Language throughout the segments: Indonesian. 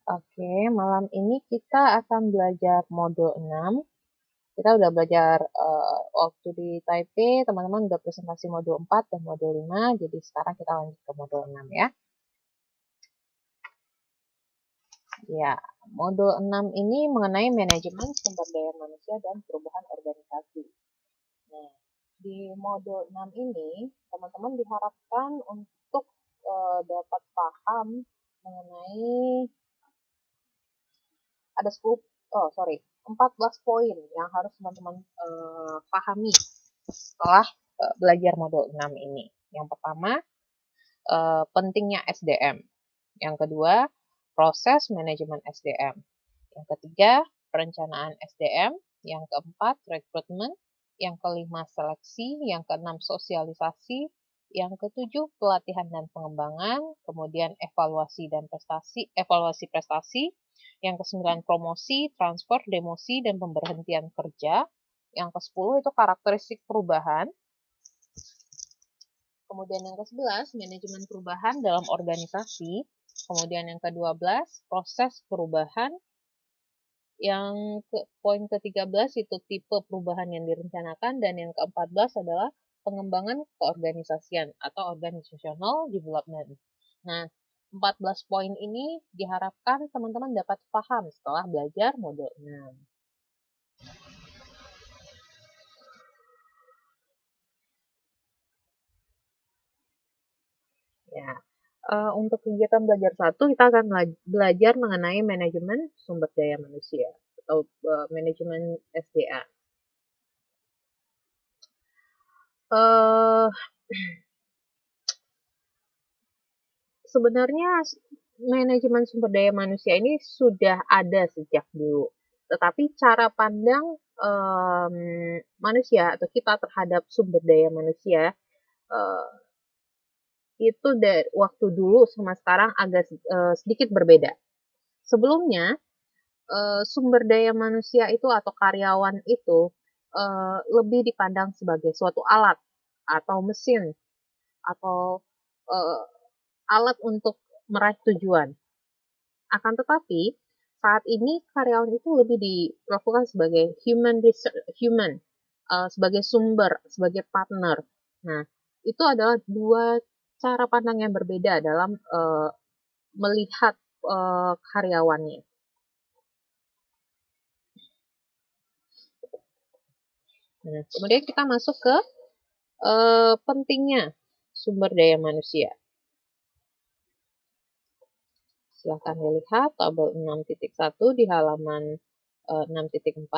Oke, malam ini kita akan belajar modul 6. Kita udah belajar waktu di Taipei, teman-teman udah presentasi modul 4 dan modul 5, jadi sekarang kita lanjut ke modul 6 ya. Ya, modul 6 ini mengenai manajemen sumber daya manusia dan perubahan organisasi. Nah, di modul 6 ini, teman-teman diharapkan untuk dapat paham mengenai ada 14 poin yang harus teman-teman pahami setelah belajar modul 6 ini. Yang pertama, pentingnya SDM. Yang kedua, proses manajemen SDM. Yang ketiga, perencanaan SDM. Yang keempat, rekrutmen. Yang kelima, seleksi. Yang keenam, sosialisasi. Yang ketujuh, pelatihan dan pengembangan. Kemudian evaluasi prestasi. Yang kesembilan, promosi, transfer, demosi, dan pemberhentian kerja. Yang ke-10 itu karakteristik perubahan. Kemudian yang ke-11, manajemen perubahan dalam organisasi. Kemudian yang ke-12, proses perubahan. Poin ke-13 itu tipe perubahan yang direncanakan. Dan yang ke-14 adalah pengembangan keorganisasian atau organizational development. Nah, 14 poin ini diharapkan teman-teman dapat paham setelah belajar modul 6. Ya, untuk kegiatan belajar 1, kita akan belajar mengenai manajemen sumber daya manusia atau manajemen SDA. Sebenarnya manajemen sumber daya manusia ini sudah ada sejak dulu, tetapi cara pandang manusia atau kita terhadap sumber daya manusia itu dari waktu dulu sama sekarang agak sedikit berbeda. Sebelumnya sumber daya manusia itu atau karyawan itu lebih dipandang sebagai suatu alat atau mesin atau alat untuk meraih tujuan. Akan tetapi saat ini karyawan itu lebih dilakukan sebagai human, sebagai sumber, sebagai partner. Nah, itu adalah dua cara pandang yang berbeda dalam melihat karyawannya. Nah, kemudian kita masuk ke pentingnya sumber daya manusia. Silahkan dilihat tabel 6.1 di halaman 6.4.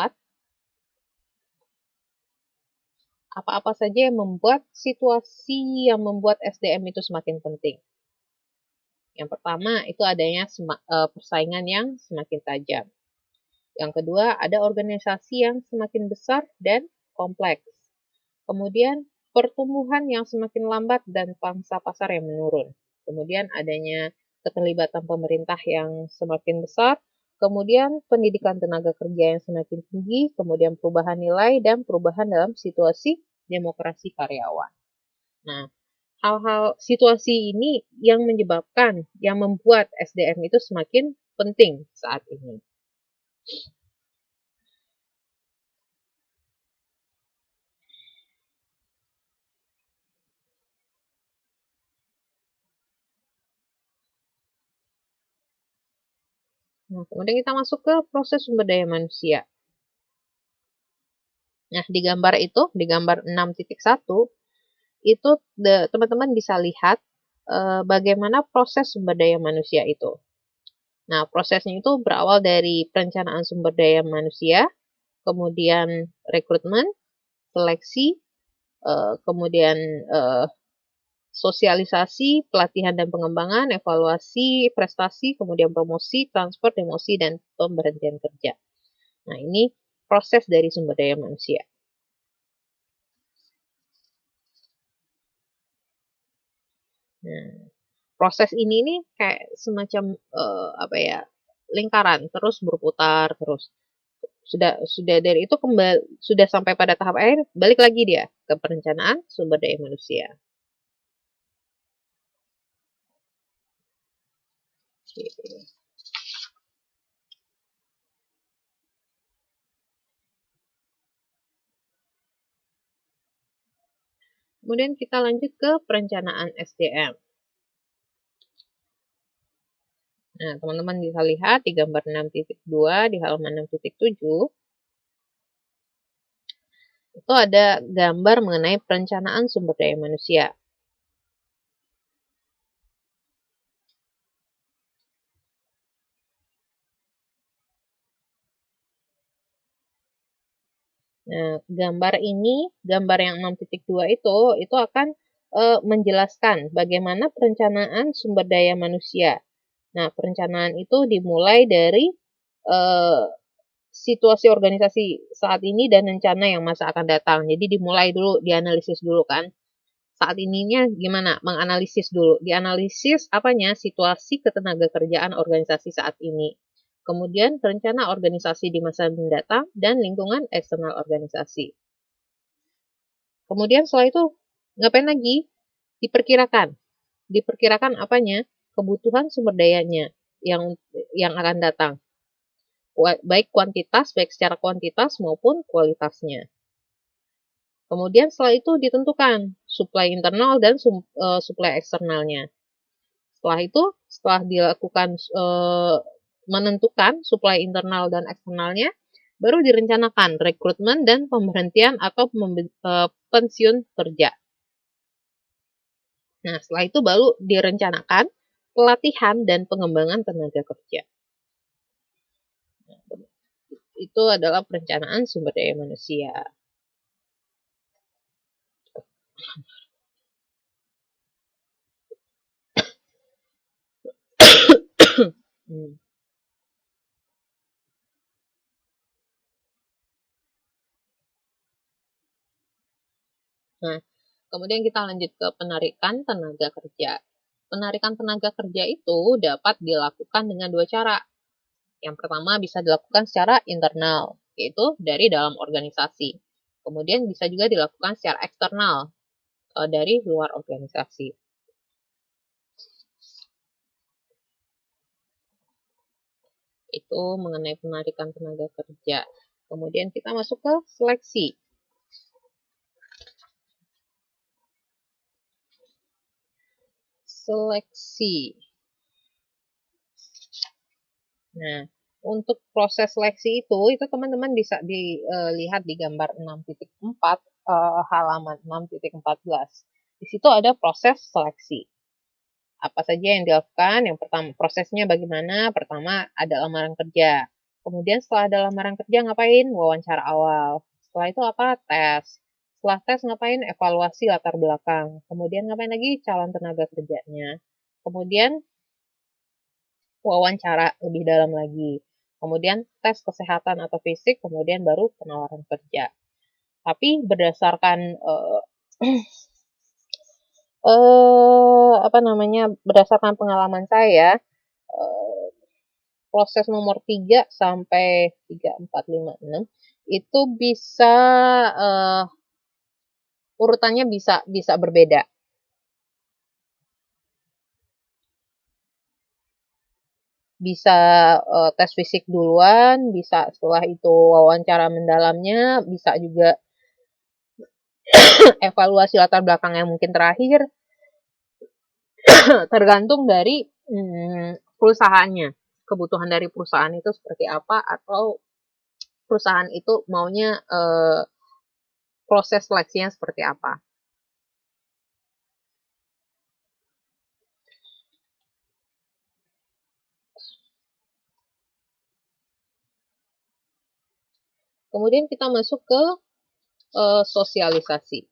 Apa-apa saja yang membuat situasi yang membuat SDM itu semakin penting. Yang pertama itu adanya persaingan yang semakin tajam. Yang kedua, ada organisasi yang semakin besar dan kompleks. Kemudian, pertumbuhan yang semakin lambat dan pangsa pasar yang menurun. Kemudian, adanya keterlibatan pemerintah yang semakin besar. Kemudian, pendidikan tenaga kerja yang semakin tinggi. Kemudian, perubahan nilai dan perubahan dalam situasi demokrasi karyawan. Nah, hal-hal situasi ini yang membuat SDM itu semakin penting saat ini. Nah, kemudian kita masuk ke proses sumber daya manusia. Nah, di gambar 6.1, itu teman-teman bisa lihat bagaimana proses sumber daya manusia itu. Nah, prosesnya itu berawal dari perencanaan sumber daya manusia, kemudian rekrutmen, seleksi, kemudian sosialisasi, pelatihan dan pengembangan, evaluasi prestasi, kemudian promosi, transfer, demosi, dan pemberhentian kerja. Nah, ini proses dari sumber daya manusia. Nah, proses ini nih kayak semacam lingkaran terus berputar terus. Sudah dari itu sudah sampai pada tahap akhir, balik lagi dia ke perencanaan sumber daya manusia. Kemudian kita lanjut ke perencanaan SDM. Nah, teman-teman bisa lihat di gambar 6.2 di halaman 6.7 itu ada gambar mengenai perencanaan sumber daya manusia. Nah, gambar yang 6.2 itu akan menjelaskan bagaimana perencanaan sumber daya manusia. Nah, perencanaan itu dimulai dari situasi organisasi saat ini dan rencana yang masa akan datang. Jadi dimulai dulu, dianalisis dulu kan. Saat ininya gimana? Menganalisis dulu. Dianalisis apanya? Situasi ketenagakerjaan organisasi saat ini. Kemudian rencana organisasi di masa mendatang dan lingkungan eksternal organisasi. Kemudian setelah itu ngapain lagi? Diperkirakan. Diperkirakan apanya? Kebutuhan sumber dayanya yang akan datang. Baik kuantitas, baik secara kuantitas maupun kualitasnya. Kemudian setelah itu ditentukan supply internal dan supply eksternalnya. Setelah itu, setelah dilakukan menentukan supply internal dan eksternalnya, baru direncanakan rekrutmen dan pemberhentian atau pensiun kerja. Nah, setelah itu baru direncanakan pelatihan dan pengembangan tenaga kerja. Itu adalah perencanaan sumber daya manusia. Nah, kemudian kita lanjut ke penarikan tenaga kerja. Penarikan tenaga kerja itu dapat dilakukan dengan dua cara. Yang pertama bisa dilakukan secara internal, yaitu dari dalam organisasi. Kemudian bisa juga dilakukan secara eksternal, dari luar organisasi. Itu mengenai penarikan tenaga kerja. Kemudian kita masuk ke seleksi. Nah, untuk proses seleksi itu teman-teman bisa dilihat di gambar 6.4 halaman 6.14. Di situ ada proses seleksi. Apa saja yang dilakukan? Yang pertama, prosesnya bagaimana? Pertama, ada lamaran kerja. Kemudian setelah ada lamaran kerja ngapain? Wawancara awal. Setelah itu apa? Tes. Setelah tes ngapain? Evaluasi latar belakang. Kemudian ngapain lagi? Calon tenaga kerjanya. Kemudian wawancara lebih dalam lagi. Kemudian tes kesehatan atau fisik, kemudian baru penawaran kerja. Tapi berdasarkan berdasarkan pengalaman saya, proses nomor 3 sampai 3, 4, 5, 6 itu bisa urutannya bisa berbeda. Bisa tes fisik duluan, bisa setelah itu wawancara mendalamnya, bisa juga evaluasi latar belakang yang mungkin terakhir. Tergantung dari perusahaannya. Kebutuhan dari perusahaan itu seperti apa, atau perusahaan itu maunya proses seleksinya seperti apa. Kemudian kita masuk ke sosialisasi.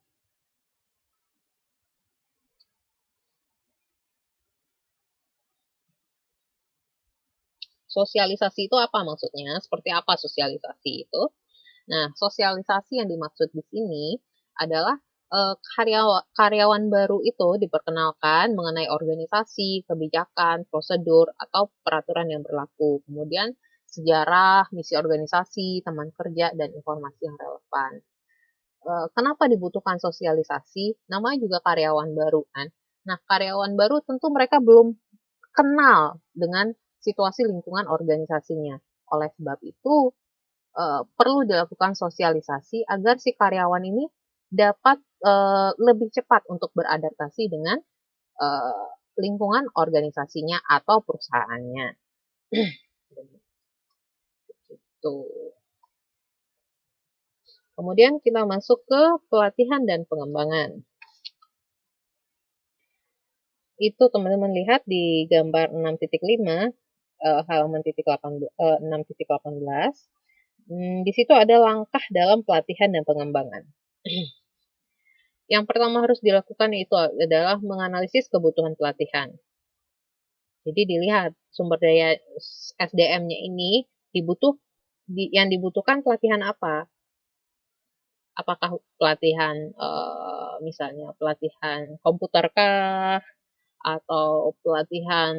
Sosialisasi itu apa maksudnya? Seperti apa sosialisasi itu? Nah, sosialisasi yang dimaksud di sini adalah karyawan baru itu diperkenalkan mengenai organisasi, kebijakan, prosedur, atau peraturan yang berlaku. Kemudian sejarah, misi organisasi, teman kerja, dan informasi yang relevan. Kenapa dibutuhkan sosialisasi? Namanya juga karyawan baru kan. Nah, karyawan baru tentu mereka belum kenal dengan situasi lingkungan organisasinya. Oleh sebab itu, perlu dilakukan sosialisasi agar si karyawan ini dapat lebih cepat untuk beradaptasi dengan lingkungan organisasinya atau perusahaannya. Gitu. Kemudian kita masuk ke pelatihan dan pengembangan. Itu teman-teman lihat di gambar 6.5, halaman 6.18. Di situ ada langkah dalam pelatihan dan pengembangan. Yang pertama harus dilakukan itu adalah menganalisis kebutuhan pelatihan. Jadi dilihat sumber daya SDM-nya ini yang dibutuhkan pelatihan apa? Apakah pelatihan misalnya pelatihan komputer kah, atau pelatihan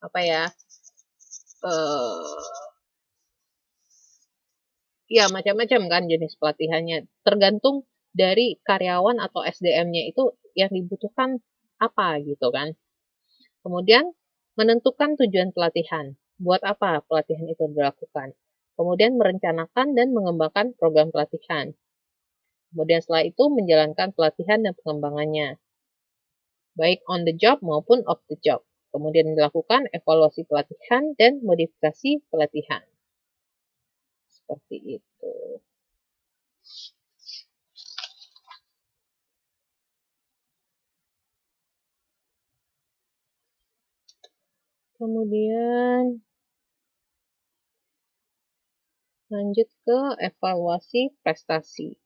apa ya, ya macam-macam kan jenis pelatihannya, tergantung dari karyawan atau SDM-nya itu yang dibutuhkan apa gitu kan. Kemudian menentukan tujuan pelatihan, buat apa pelatihan itu dilakukan. Kemudian merencanakan dan mengembangkan program pelatihan. Kemudian setelah itu menjalankan pelatihan dan pengembangannya, baik on the job maupun off the job. Kemudian dilakukan evaluasi pelatihan dan modifikasi pelatihan. Seperti itu. Kemudian lanjut ke evaluasi prestasi.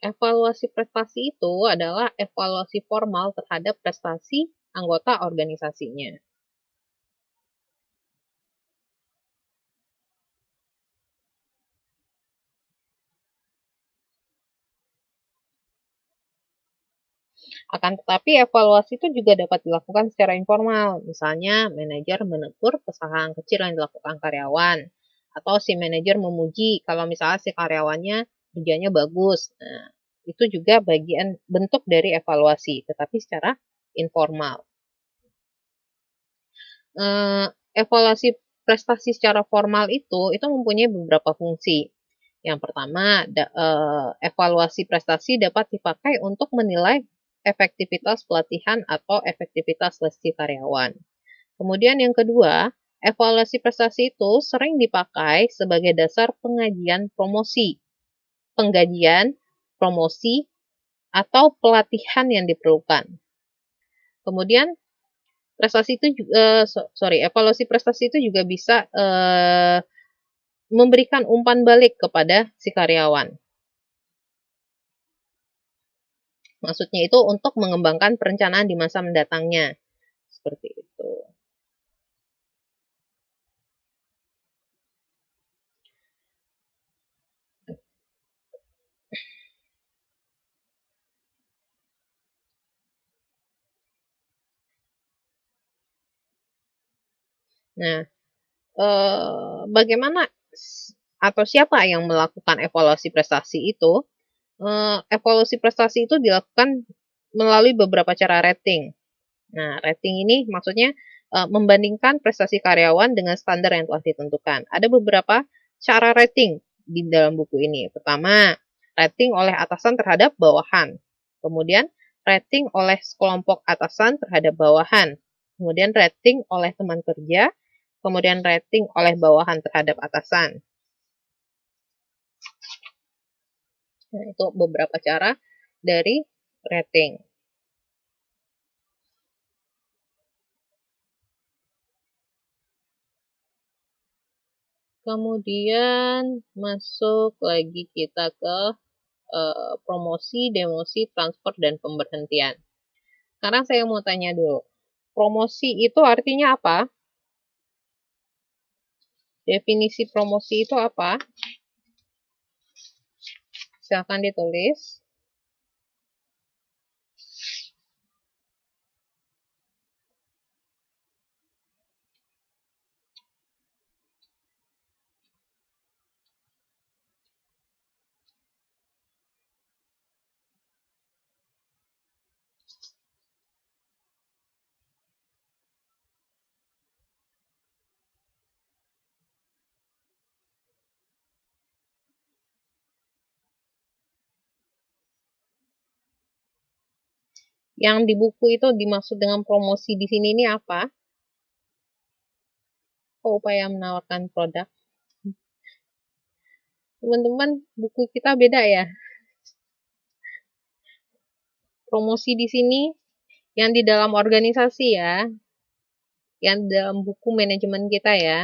Evaluasi prestasi itu adalah evaluasi formal terhadap prestasi anggota organisasinya. Akan tetapi evaluasi itu juga dapat dilakukan secara informal. Misalnya manajer menegur kesalahan kecil yang dilakukan karyawan. Atau si manajer memuji kalau misalnya si karyawannya kerjanya bagus. Nah, itu juga bagian bentuk dari evaluasi, tetapi secara informal. Evaluasi prestasi secara formal itu mempunyai beberapa fungsi. Yang pertama, evaluasi prestasi dapat dipakai untuk menilai efektivitas pelatihan atau efektivitas seleksi karyawan. Kemudian yang kedua, evaluasi prestasi itu sering dipakai sebagai dasar penggajian, promosi, atau pelatihan yang diperlukan. Kemudian evaluasi prestasi itu juga bisa memberikan umpan balik kepada si karyawan. Maksudnya itu untuk mengembangkan perencanaan di masa mendatangnya. Seperti itu. Nah, bagaimana atau siapa yang melakukan evaluasi prestasi itu? Evaluasi prestasi itu dilakukan melalui beberapa cara rating. Nah, rating ini maksudnya membandingkan prestasi karyawan dengan standar yang telah ditentukan. Ada beberapa cara rating di dalam buku ini. Pertama, rating oleh atasan terhadap bawahan. Kemudian, rating oleh sekelompok atasan terhadap bawahan. Kemudian, rating oleh teman kerja. Kemudian, rating oleh bawahan terhadap atasan. Nah, itu beberapa cara dari rating. Kemudian masuk lagi kita ke promosi, demosi, transfer, dan pemberhentian. Sekarang saya mau tanya dulu, promosi itu artinya apa? Definisi promosi itu apa? Silakan ditulis. Yang di buku itu dimaksud dengan promosi di sini ini apa? Oh, upaya menawarkan produk. Teman-teman, buku kita beda ya. Promosi di sini yang di dalam organisasi ya, yang dalam buku manajemen kita ya.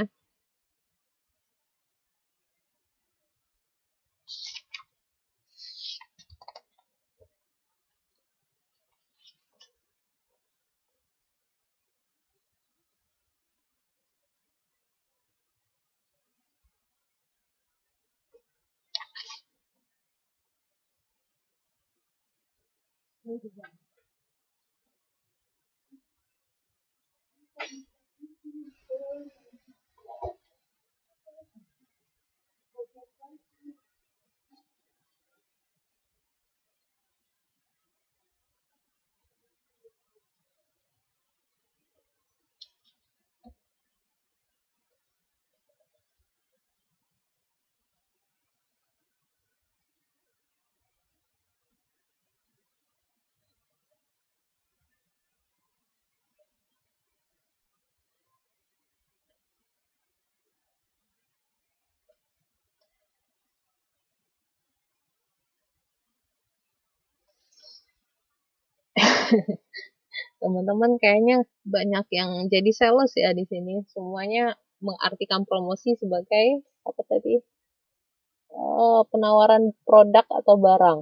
Teman-teman kayaknya banyak yang jadi sales ya di sini. Semuanya mengartikan promosi sebagai apa tadi? Penawaran produk atau barang.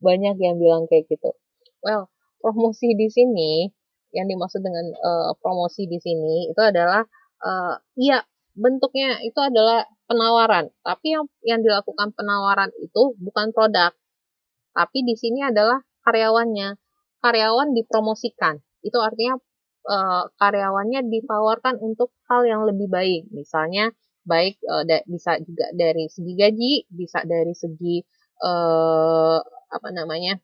Banyak yang bilang kayak gitu. Well, promosi di sini yang dimaksud dengan promosi di sini itu adalah iya, bentuknya itu adalah penawaran. Tapi yang dilakukan penawaran itu bukan produk, tapi di sini adalah karyawannya. Karyawan dipromosikan. Itu artinya karyawannya ditawarkan untuk hal yang lebih baik. Misalnya baik bisa juga dari segi gaji, bisa dari segi apa namanya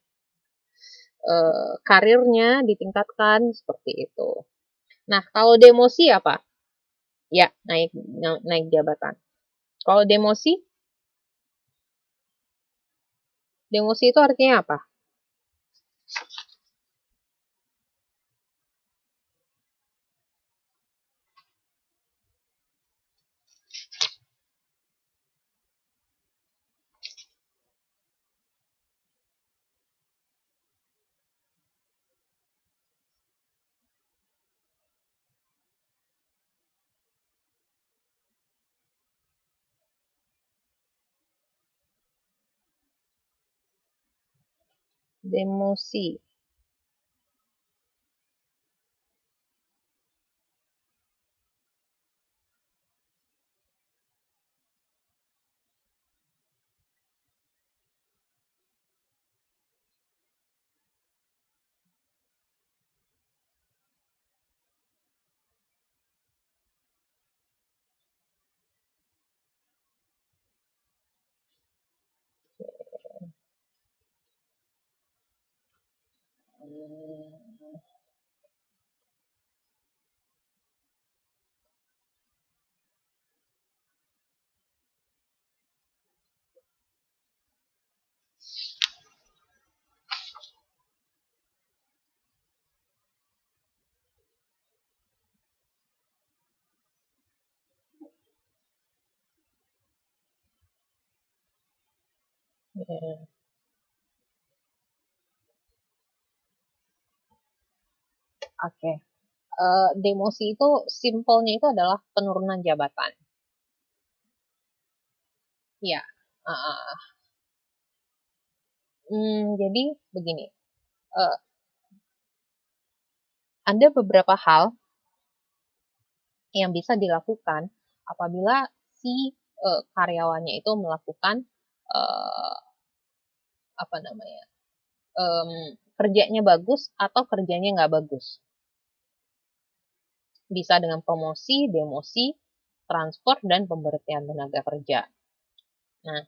karirnya ditingkatkan seperti itu. Nah, kalau demosi apa? Ya, naik jabatan. Kalau demosi itu artinya apa? Demosi. Ya, oke. Demosi itu simpelnya itu adalah penurunan jabatan. Ya. Jadi begini, uh, ada beberapa hal yang bisa dilakukan apabila si karyawannya itu melakukan uh, apa namanya kerjanya bagus atau kerjanya nggak bagus. Bisa dengan promosi, demosi, transfer, dan pemberhentian tenaga kerja. Nah,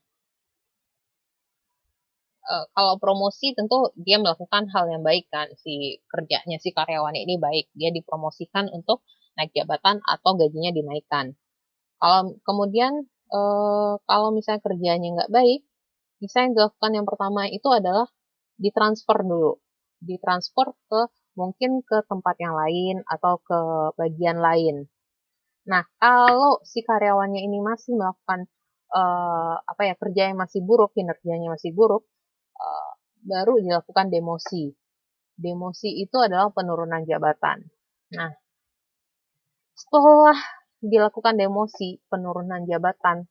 kalau promosi tentu dia melakukan hal yang baik kan, si kerjanya si karyawan ini baik, dia dipromosikan untuk naik jabatan atau gajinya dinaikkan. Kalau kemudian kalau misalnya kerjanya nggak baik, bisa yang dilakukan yang pertama itu adalah ditransfer dulu. Ditransfer mungkin ke tempat yang lain atau ke bagian lain. Nah, kalau si karyawannya ini masih melakukan kerja yang masih buruk, kinerjanya masih buruk, baru dilakukan demosi. Demosi itu adalah penurunan jabatan. Nah, setelah dilakukan demosi, penurunan jabatan,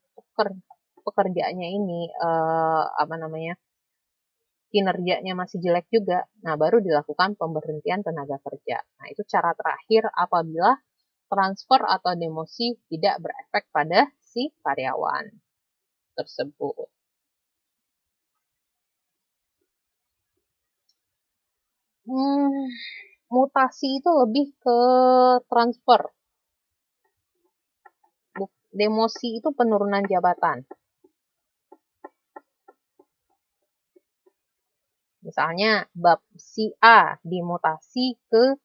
pekerjaannya ini kinerjanya masih jelek juga, nah baru dilakukan pemberhentian tenaga kerja. Nah, itu cara terakhir apabila transfer atau demosi tidak berefek pada si karyawan tersebut. Mutasi itu lebih ke transfer. Demosi itu penurunan jabatan. Misalnya bab si A dimutasi ke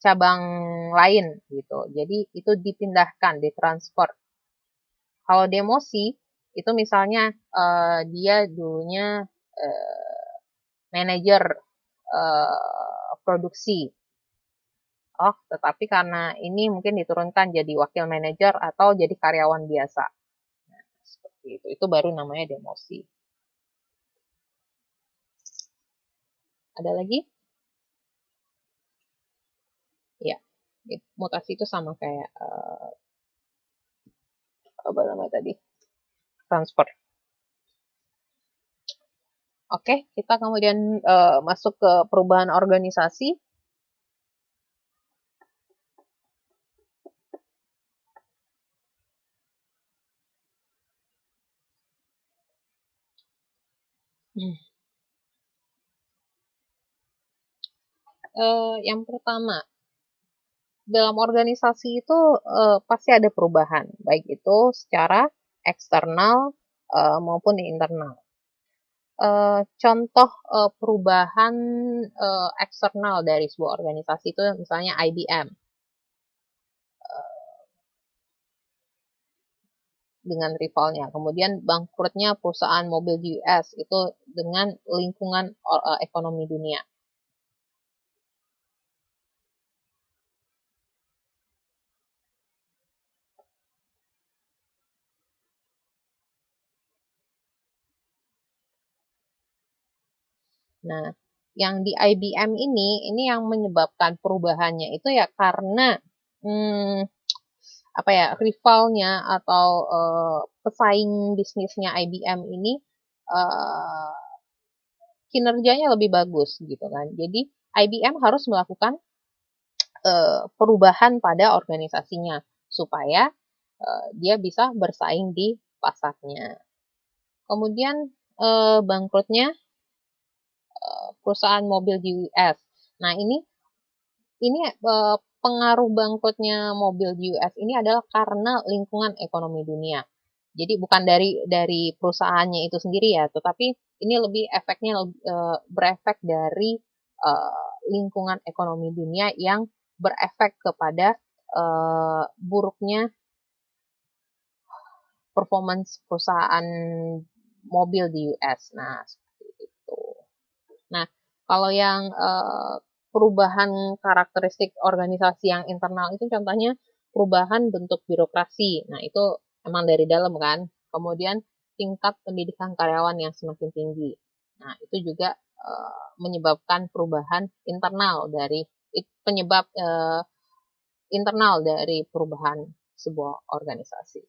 cabang lain gitu. Jadi itu dipindahkan, ditransfer. Kalau demosi itu misalnya dia dulunya manajer produksi. Oh, tetapi karena ini mungkin diturunkan jadi wakil manajer atau jadi karyawan biasa. Nah, seperti itu. Itu baru namanya demosi. Ada lagi? Ya, mutasi itu sama kayak apa namanya tadi? Transfer. Oke, kita kemudian masuk ke perubahan organisasi. Yang pertama, dalam organisasi itu pasti ada perubahan, baik itu secara eksternal maupun internal. Contoh perubahan eksternal dari sebuah organisasi itu misalnya IBM dengan rivalnya, kemudian bangkrutnya perusahaan mobil di US itu dengan lingkungan ekonomi dunia. Nah, yang di IBM ini yang menyebabkan perubahannya itu ya karena rivalnya atau pesaing bisnisnya IBM ini kinerjanya lebih bagus gitu kan. Jadi IBM harus melakukan perubahan pada organisasinya supaya dia bisa bersaing di pasarnya. Kemudian bangkrutnya perusahaan mobil di US. Nah, ini pengaruh bangkrutnya mobil di US ini adalah karena lingkungan ekonomi dunia. Jadi bukan dari perusahaannya itu sendiri ya, tetapi ini lebih efeknya berefek dari lingkungan ekonomi dunia yang berefek kepada buruknya performance perusahaan mobil di US. Nah, seperti itu. Nah, kalau yang perubahan karakteristik organisasi yang internal itu contohnya perubahan bentuk birokrasi. Nah, itu emang dari dalam kan. Kemudian tingkat pendidikan karyawan yang semakin tinggi. Nah, itu juga menyebabkan perubahan internal dari internal dari perubahan sebuah organisasi.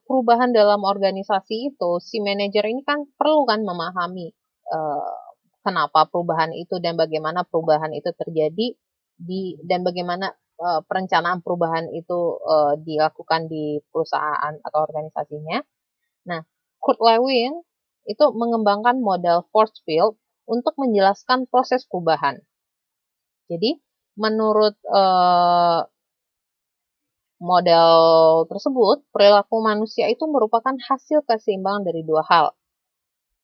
Perubahan dalam organisasi itu, si manajer ini kan perlu kan memahami kenapa perubahan itu dan bagaimana perubahan itu terjadi dan bagaimana perencanaan perubahan itu dilakukan di perusahaan atau organisasinya. Nah, Kurt Lewin itu mengembangkan model force field untuk menjelaskan proses perubahan. Jadi, menurut model tersebut, perilaku manusia itu merupakan hasil keseimbangan dari dua hal.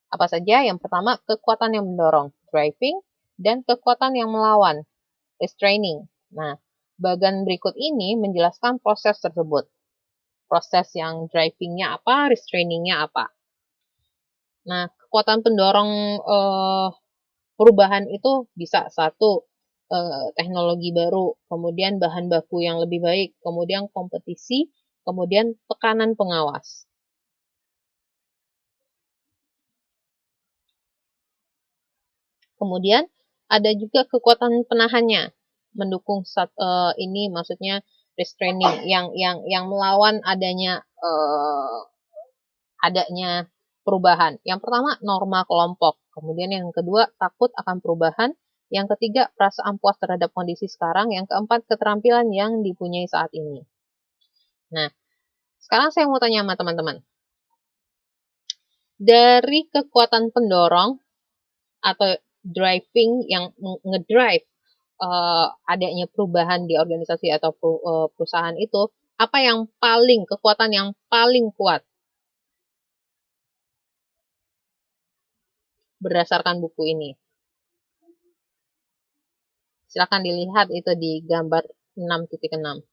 Apa saja? Yang pertama, kekuatan yang mendorong, driving, dan kekuatan yang melawan, restraining. Nah, bagian berikut ini menjelaskan proses tersebut. Proses yang drivingnya apa, restrainingnya apa. Nah, kekuatan pendorong perubahan itu bisa satu, teknologi baru, kemudian bahan baku yang lebih baik, kemudian kompetisi, kemudian tekanan pengawas. Kemudian ada juga kekuatan penahannya, mendukung ini maksudnya restraining yang melawan adanya perubahan. Yang pertama norma kelompok, kemudian yang kedua takut akan perubahan, yang ketiga perasaan puas terhadap kondisi sekarang, yang keempat keterampilan yang dipunyai saat ini. Nah, sekarang saya mau tanya sama teman-teman. Dari kekuatan pendorong atau driving yang ngedrive adanya perubahan di organisasi atau perusahaan itu, apa yang kekuatan yang paling kuat berdasarkan buku ini? Silakan dilihat itu di gambar 6.6.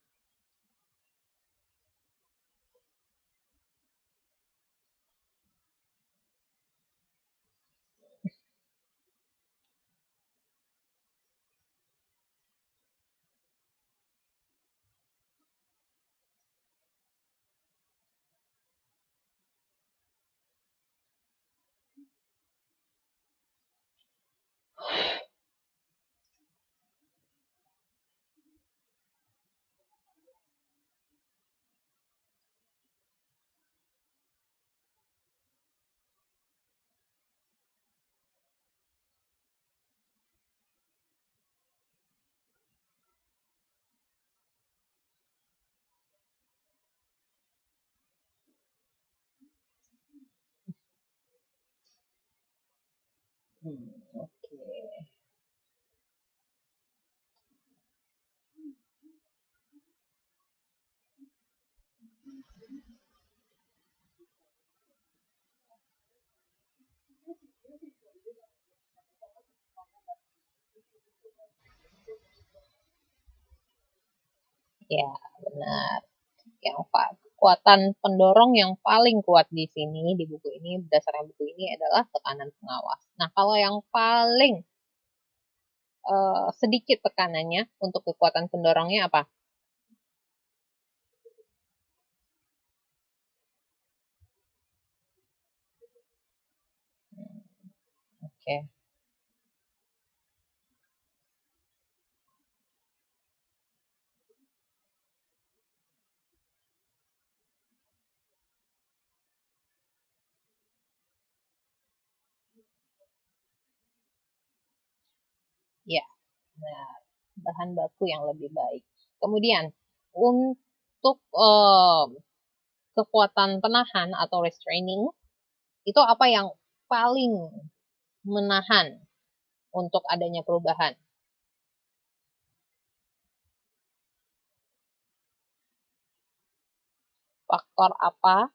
Oke. Ya, benar. Yang kekuatan pendorong yang paling kuat di sini, di buku ini, berdasarkan buku ini adalah tekanan pengawas. Nah, kalau yang paling sedikit tekanannya untuk kekuatan pendorongnya apa? Oke. Ya, nah, bahan baku yang lebih baik. Kemudian, untuk kekuatan penahan atau restraining, itu apa yang paling menahan untuk adanya perubahan? Faktor apa